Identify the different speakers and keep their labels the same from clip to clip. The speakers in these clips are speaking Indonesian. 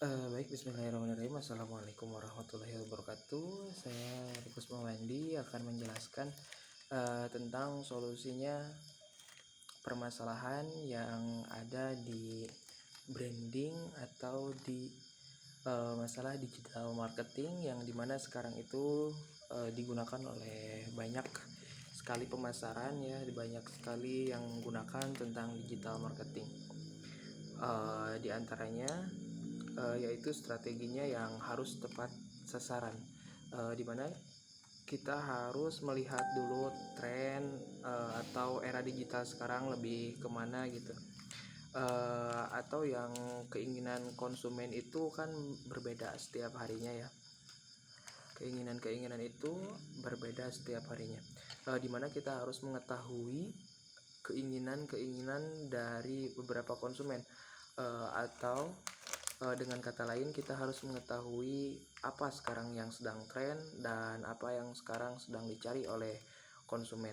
Speaker 1: Baik, bismillahirrahmanirrahim. Assalamualaikum warahmatullahi wabarakatuh. Saya Rikus Mawandi akan menjelaskan tentang solusinya permasalahan yang ada di branding atau di masalah digital marketing yang dimana sekarang itu digunakan oleh banyak sekali pemasaran ya, banyak sekali yang menggunakan tentang digital marketing. Di antaranya yaitu strateginya yang harus tepat sasaran, dimana kita harus melihat dulu tren atau era digital sekarang lebih kemana gitu, atau yang keinginan konsumen itu kan berbeda setiap harinya ya, keinginan itu berbeda setiap harinya, dimana kita harus mengetahui keinginan dari beberapa konsumen, atau dengan kata lain kita harus mengetahui apa sekarang yang sedang tren dan apa yang sekarang sedang dicari oleh konsumen,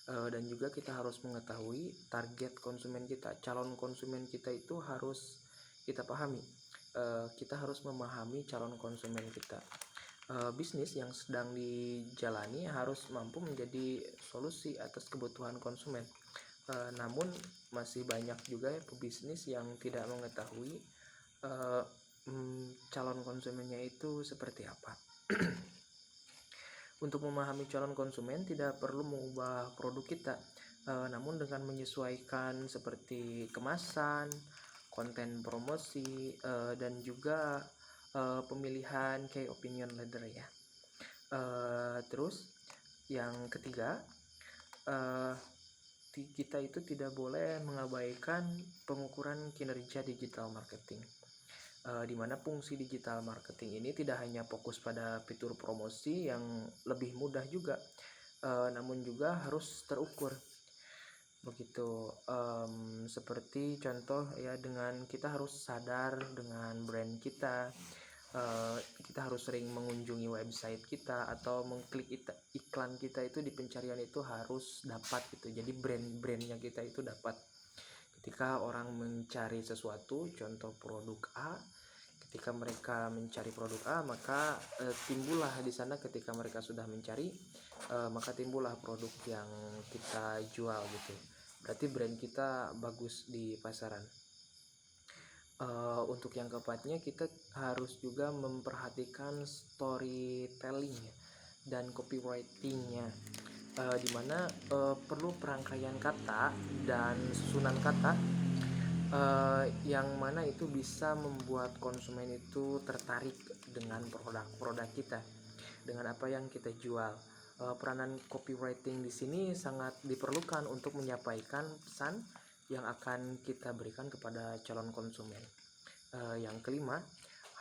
Speaker 1: dan juga kita harus mengetahui target konsumen kita, calon konsumen kita itu harus kita pahami. Kita harus memahami calon konsumen kita. Bisnis yang sedang dijalani harus mampu menjadi solusi atas kebutuhan konsumen. Namun masih banyak juga ya pebisnis yang tidak mengetahui calon konsumennya itu seperti apa. Untuk memahami calon konsumen tidak perlu mengubah produk kita, namun dengan menyesuaikan seperti kemasan, konten promosi, dan juga pemilihan key opinion leader ya. Terus yang ketiga, kita itu tidak boleh mengabaikan pengukuran kinerja digital marketing, di mana fungsi digital marketing ini tidak hanya fokus pada fitur promosi yang lebih mudah juga, namun juga harus terukur begitu. Seperti contoh ya, dengan kita harus sadar dengan brand kita, kita harus sering mengunjungi website kita atau mengklik iklan kita itu di pencarian itu harus dapat gitu, jadi brandnya kita itu dapat. Ketika orang mencari sesuatu, contoh produk A, ketika mereka mencari produk A, maka timbullah di sana, ketika mereka sudah mencari, maka timbullah produk yang kita jual gitu. Berarti brand kita bagus di pasaran. Untuk yang keempatnya, kita harus juga memperhatikan storytelling dan copywritingnya, dimana perlu perangkaian kata dan susunan kata yang mana itu bisa membuat konsumen itu tertarik dengan produk kita, dengan apa yang kita jual. Peranan copywriting di sini sangat diperlukan untuk menyampaikan pesan yang akan kita berikan kepada calon konsumen. Yang kelima,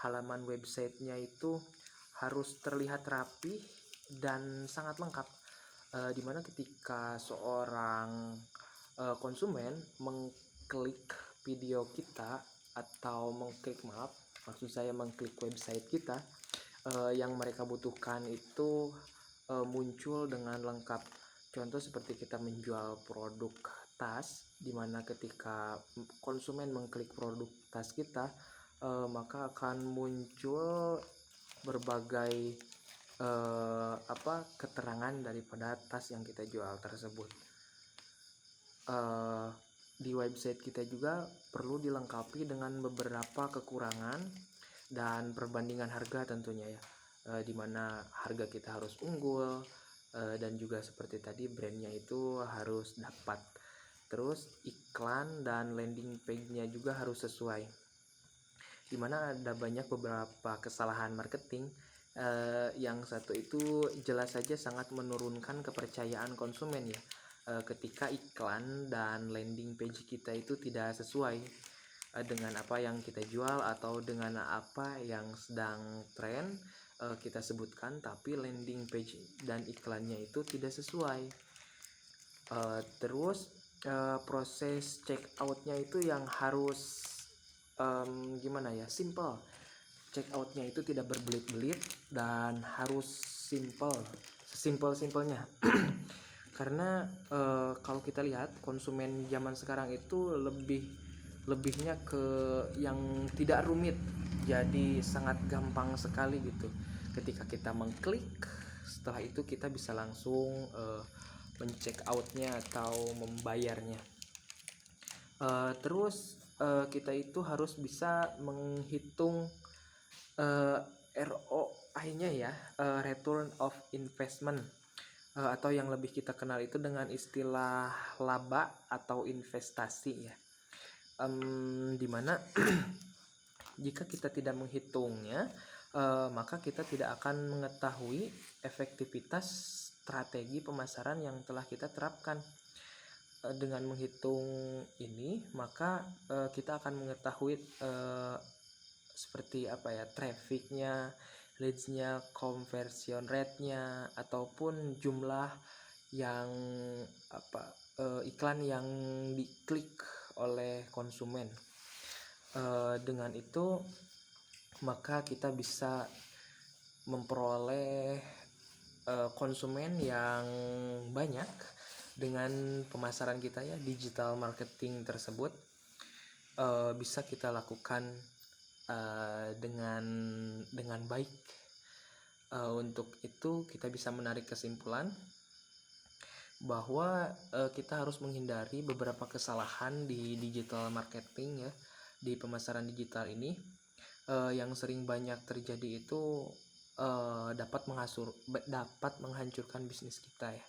Speaker 1: halaman websitenya itu harus terlihat rapi dan sangat lengkap, dimana ketika seorang konsumen mengklik video kita atau mengklik website kita, yang mereka butuhkan itu muncul dengan lengkap. Contoh seperti kita menjual produk tas, dimana ketika konsumen mengklik produk tas kita, maka akan muncul berbagai keterangan daripada tas yang kita jual tersebut. Di website kita juga perlu dilengkapi dengan beberapa kekurangan dan perbandingan harga tentunya ya, dimana harga kita harus unggul, dan juga seperti tadi brandnya itu harus dapat. Terus iklan dan landing page-nya juga harus sesuai, dimana ada banyak beberapa kesalahan marketing. Yang satu itu jelas saja sangat menurunkan kepercayaan konsumen ya, ketika iklan dan landing page kita itu tidak sesuai dengan apa yang kita jual atau dengan apa yang sedang tren, kita sebutkan, tapi landing page dan iklannya itu tidak sesuai. Terus proses check outnya itu yang harus simple. Check outnya itu tidak berbelit-belit dan harus simple, sesimpel-simpelnya. Karena kalau kita lihat konsumen zaman sekarang itu lebihnya ke yang tidak rumit, jadi sangat gampang sekali gitu. Ketika kita mengklik, setelah itu kita bisa langsung mencek outnya atau membayarnya. Terus kita itu harus bisa menghitung ROI-nya ya, return of investment, atau yang lebih kita kenal itu dengan istilah laba atau investasi ya. Dimana jika kita tidak menghitungnya, maka kita tidak akan mengetahui efektivitas strategi pemasaran yang telah kita terapkan. Dengan menghitung ini, maka kita akan mengetahui seperti apa ya, trafficnya, leadsnya, conversion rate-nya, ataupun jumlah yang iklan yang diklik oleh konsumen. Dengan itu maka kita bisa memperoleh konsumen yang banyak dengan pemasaran kita ya. Digital marketing tersebut bisa kita lakukan dengan baik. Untuk itu kita bisa menarik kesimpulan bahwa kita harus menghindari beberapa kesalahan di digital marketing ya, di pemasaran digital ini. Yang sering banyak terjadi itu dapat menghancurkan bisnis kita ya.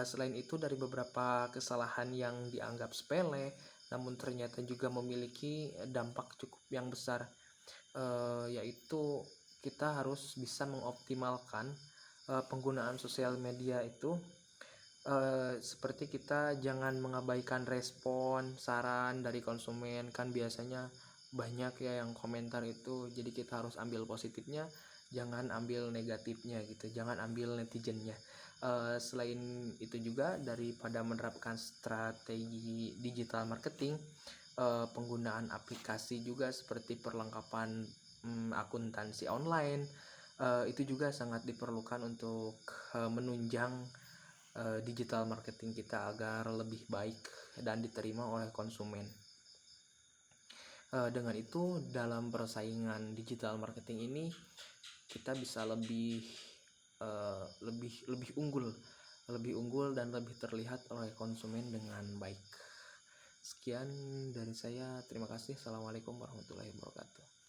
Speaker 1: Selain itu, dari beberapa kesalahan yang dianggap sepele namun ternyata juga memiliki dampak cukup yang besar, yaitu kita harus bisa mengoptimalkan penggunaan sosial media itu. Seperti kita jangan mengabaikan respon saran dari konsumen, kan biasanya banyak ya yang komentar itu, jadi kita harus ambil positifnya, jangan ambil negatifnya gitu, jangan ambil netizennya. Selain itu juga, daripada menerapkan strategi digital marketing, penggunaan aplikasi juga seperti perlengkapan akuntansi online itu juga sangat diperlukan untuk menunjang digital marketing kita agar lebih baik dan diterima oleh konsumen. Dengan itu, dalam persaingan digital marketing ini kita bisa lebih unggul dan lebih terlihat oleh konsumen dengan baik. Sekian dari saya, terima kasih. Assalamualaikum warahmatullahi wabarakatuh.